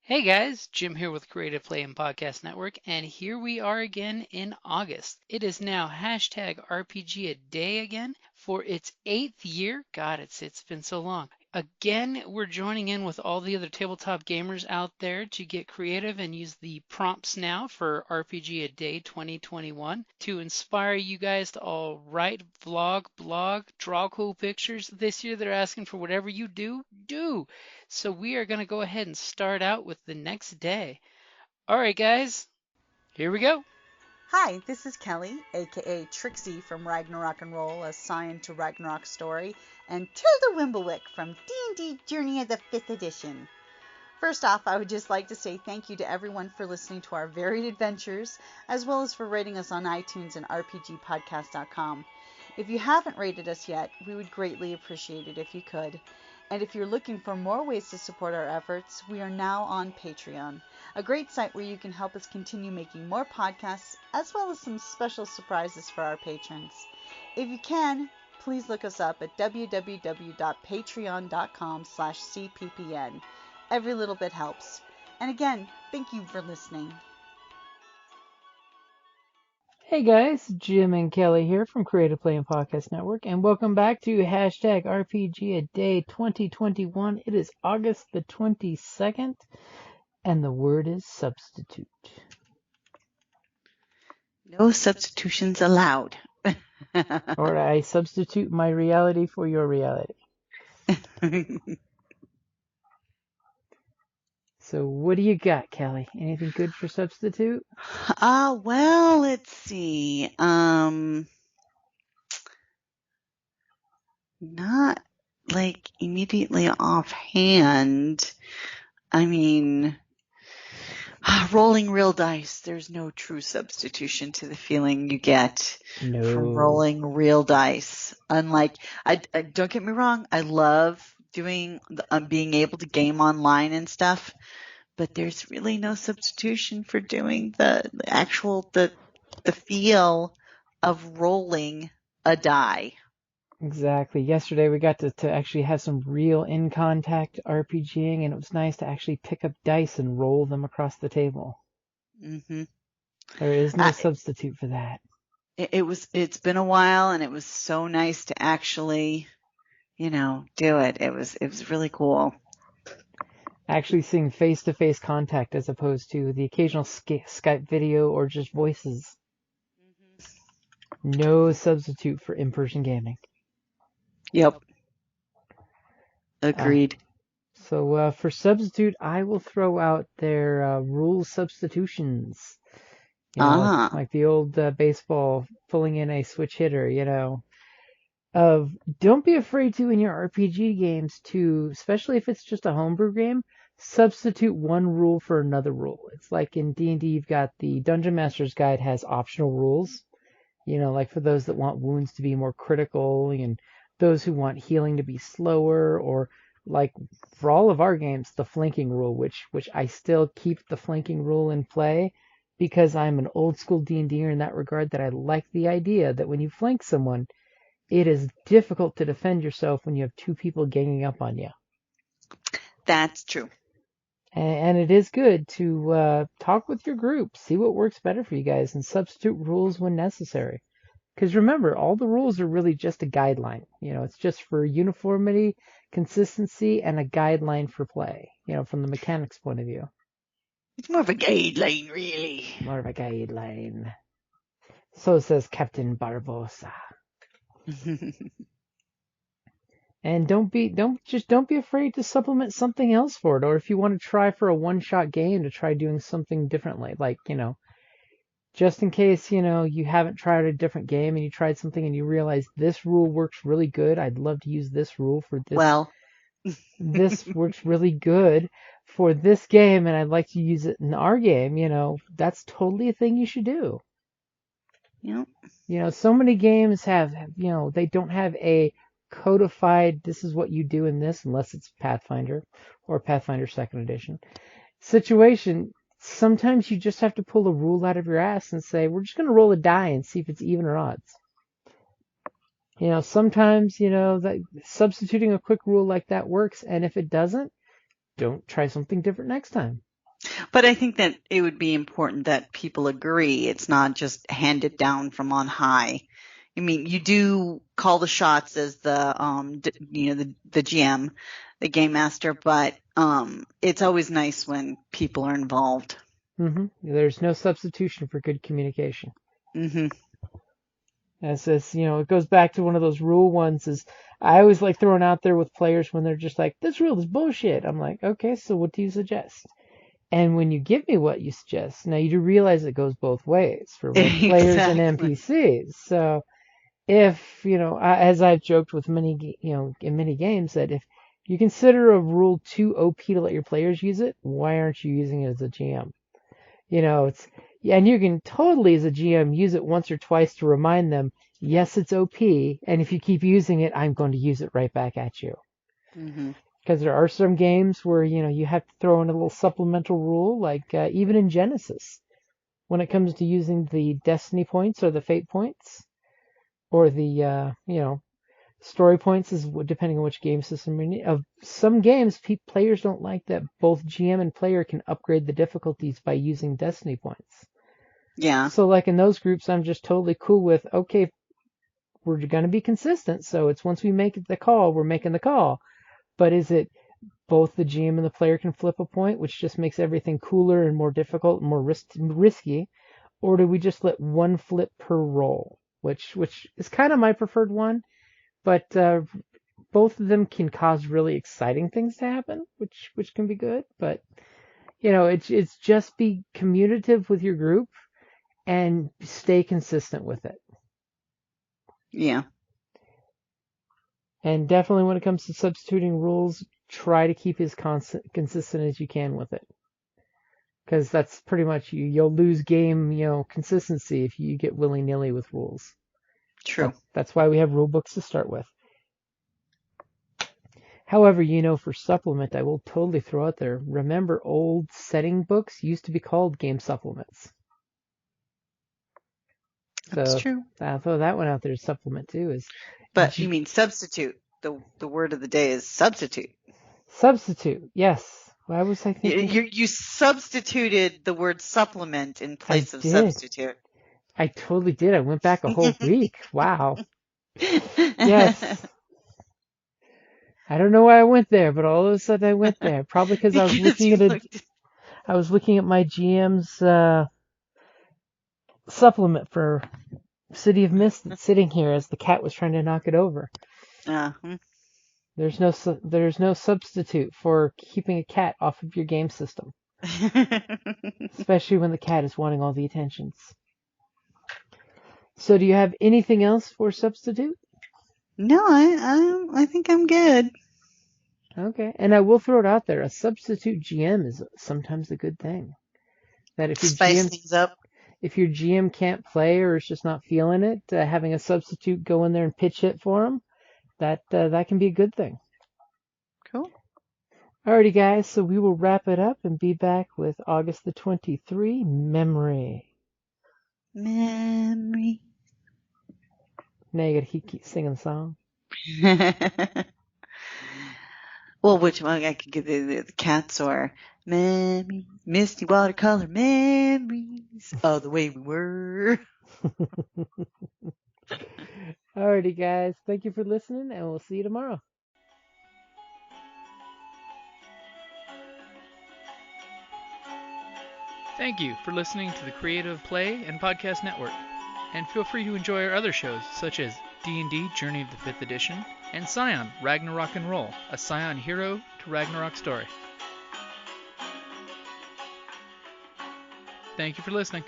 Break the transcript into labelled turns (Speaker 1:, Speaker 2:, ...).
Speaker 1: Hey guys, Jim here with Creative Play and Podcast Network, and here we are again in August. It is now hashtag RPGaDay again for its 8th year. God, it's been so long. Again, we're joining in with all the other tabletop gamers out there to get creative and use the prompts now for RPGaDay 2021 to inspire you guys to all write, vlog, blog, draw cool pictures. This year they're asking for whatever you do, do. So we are going to go ahead and start out with the next day. All right, guys, here we go.
Speaker 2: Hi, this is Kelly, aka Trixie from Ragnarok and Roll, assigned to Ragnarok Story, and Tilda Wimblewick from D&D Journey of the 5th Edition. First off, I would just like to say thank you to everyone for listening to our varied adventures, as well as for rating us on iTunes and RPGpodcast.com. If you haven't rated us yet, we would greatly appreciate it if you could. And if you're looking for more ways to support our efforts, we are now on Patreon, a great site where you can help us continue making more podcasts, as well as some special surprises for our patrons. If you can, please look us up at www.patreon.com/cppn. Every little bit helps. And again, thank you for listening.
Speaker 1: Hey guys, Jim and Kelly here from Creative Play and Podcast Network, and welcome back to hashtag RPGaDay 2021. It is August the 22nd, and the word is substitute.
Speaker 2: No substitutions allowed.
Speaker 1: Or I substitute my reality for your reality. So what do you got, Kelly? Anything good for substitute?
Speaker 2: Well, let's see. Not like immediately offhand. I mean, rolling real dice, there's no true substitution to the feeling you get from rolling real dice. Unlike, I don't get me wrong, I love doing, being able to game online and stuff, but there's really no substitution for doing the feel of rolling a die.
Speaker 1: Exactly. Yesterday we got to actually have some real in-contact RPGing, and it was nice to actually pick up dice and roll them across the table.
Speaker 2: Mm-hmm.
Speaker 1: There is no substitute for that.
Speaker 2: It's been a while, and it was so nice to actually, do it. It was really cool.
Speaker 1: Actually seeing face-to-face contact as opposed to the occasional Skype video or just voices. Mm-hmm. No substitute for in-person gaming.
Speaker 2: Yep. Agreed.
Speaker 1: So for substitute, I will throw out their rule substitutions. Like the old baseball pulling in a switch hitter, don't be afraid to, in your RPG games, to, especially if it's just a homebrew game, substitute one rule for another rule. It's like in D&D, you've got the Dungeon Master's Guide has optional rules, like for those that want wounds to be more critical and those who want healing to be slower, or like for all of our games, the flanking rule, which I still keep the flanking rule in play because I'm an old school D&D'er in that regard, that I like the idea that when you flank someone, it is difficult to defend yourself when you have two people ganging up on you.
Speaker 2: That's true.
Speaker 1: And it is good to talk with your group, see what works better for you guys, and substitute rules when necessary. Because remember, all the rules are really just a guideline. It's just for uniformity, consistency, and a guideline for play, from the mechanics point of view.
Speaker 2: It's more of a guideline, really.
Speaker 1: More of a guideline. So says Captain Barbosa. And don't be afraid to supplement something else for it. Or if you want to try for a one-shot game, to try doing something differently, like, just in case, you haven't tried a different game and you tried something and you realize this rule works really good. I'd love to use this rule for this.
Speaker 2: Well,
Speaker 1: this works really good for this game and I'd like to use it in our game. That's totally a thing you should do.
Speaker 2: Yep.
Speaker 1: So many games have, they don't have a codified, this is what you do in this, unless it's Pathfinder or Pathfinder 2nd Edition situation. Sometimes you just have to pull a rule out of your ass and say, we're just going to roll a die and see if it's even or odds. Sometimes, that substituting a quick rule like that works, and if it doesn't, don't try something different next time.
Speaker 2: But I think that it would be important that people agree. It's not just handed down from on high. I mean, you do call the shots as the the GM, the game master, but it's always nice when people are involved.
Speaker 3: There's no substitution for good communication.
Speaker 2: Mm-hmm.
Speaker 3: As it goes back to one of those rule ones. Is I always like throwing out there with players when they're just like, this rule is bullshit. I'm like, okay, so what do you suggest? And when you give me what you suggest, now you do realize it goes both ways for both players and NPCs. So if, as I've joked with many, in many games, that if you consider a rule too OP to let your players use it, why aren't you using it as a GM? And you can totally, as a GM, use it once or twice to remind them, yes, it's OP, and if you keep using it, I'm going to use it right back at you.
Speaker 2: Mm-hmm.
Speaker 3: Because there are some games where, you have to throw in a little supplemental rule, like even in Genesis, when it comes to using the destiny points or the fate points, or the, story points, is depending on which game system you're in. Of some games, players don't like that both GM and player can upgrade the difficulties by using destiny points.
Speaker 2: Yeah.
Speaker 3: So like in those groups, I'm just totally cool with, okay, we're going to be consistent. So it's once we make the call, we're making the call. But is it both the GM and the player can flip a point, which just makes everything cooler and more difficult and more risky? Or do we just let one flip per roll, which is kind of my preferred one? But both of them can cause really exciting things to happen, which can be good. But it's just be commutative with your group and stay consistent with it.
Speaker 2: Yeah.
Speaker 3: And definitely when it comes to substituting rules, try to keep as consistent as you can with it. Because that's pretty much you'll lose game, consistency if you get willy-nilly with rules.
Speaker 2: True.
Speaker 3: That's why we have rule books to start with. However, for supplement, I will totally throw out there, remember old setting books used to be called game supplements.
Speaker 2: That's
Speaker 3: So
Speaker 2: true.
Speaker 3: I'll throw that one out there as supplement too.
Speaker 2: But you mean substitute. The word of the day is substitute.
Speaker 3: Substitute, yes. Why was I thinking?
Speaker 2: You substituted the word supplement in place of substitute.
Speaker 3: I totally did. I went back a whole week. Wow. Yes. I don't know why I went there, but all of a sudden I went there. Probably because I was looking at my GM's supplement for City of Mist that's sitting here as the cat was trying to knock it over. There's no substitute for keeping a cat off of your game system, especially when the cat is wanting all the attentions. So, do you have anything else for substitute?
Speaker 2: No, I think I'm good.
Speaker 3: Okay, and I will throw it out there: a substitute GM is sometimes a good thing. That if your
Speaker 2: Spice things up.
Speaker 3: If your GM can't play or is just not feeling it, having a substitute go in there and pitch hit for him, that can be a good thing.
Speaker 2: Cool.
Speaker 3: Alrighty, guys, so we will wrap it up and be back with August the 23, Memory.
Speaker 2: Memory.
Speaker 3: Now you gotta keep singing the song.
Speaker 2: Well, which one? I could give the cats or memories, misty watercolor memories of the way we were.
Speaker 3: Alrighty, guys, thank you for listening, and we'll see you tomorrow.
Speaker 1: Thank you for listening to the Creative Play and Podcast Network. And feel free to enjoy our other shows, such as D&D Journey of the 5th Edition and Scion Ragnarok and Roll, a Scion hero to Ragnarok story. Thank you for listening.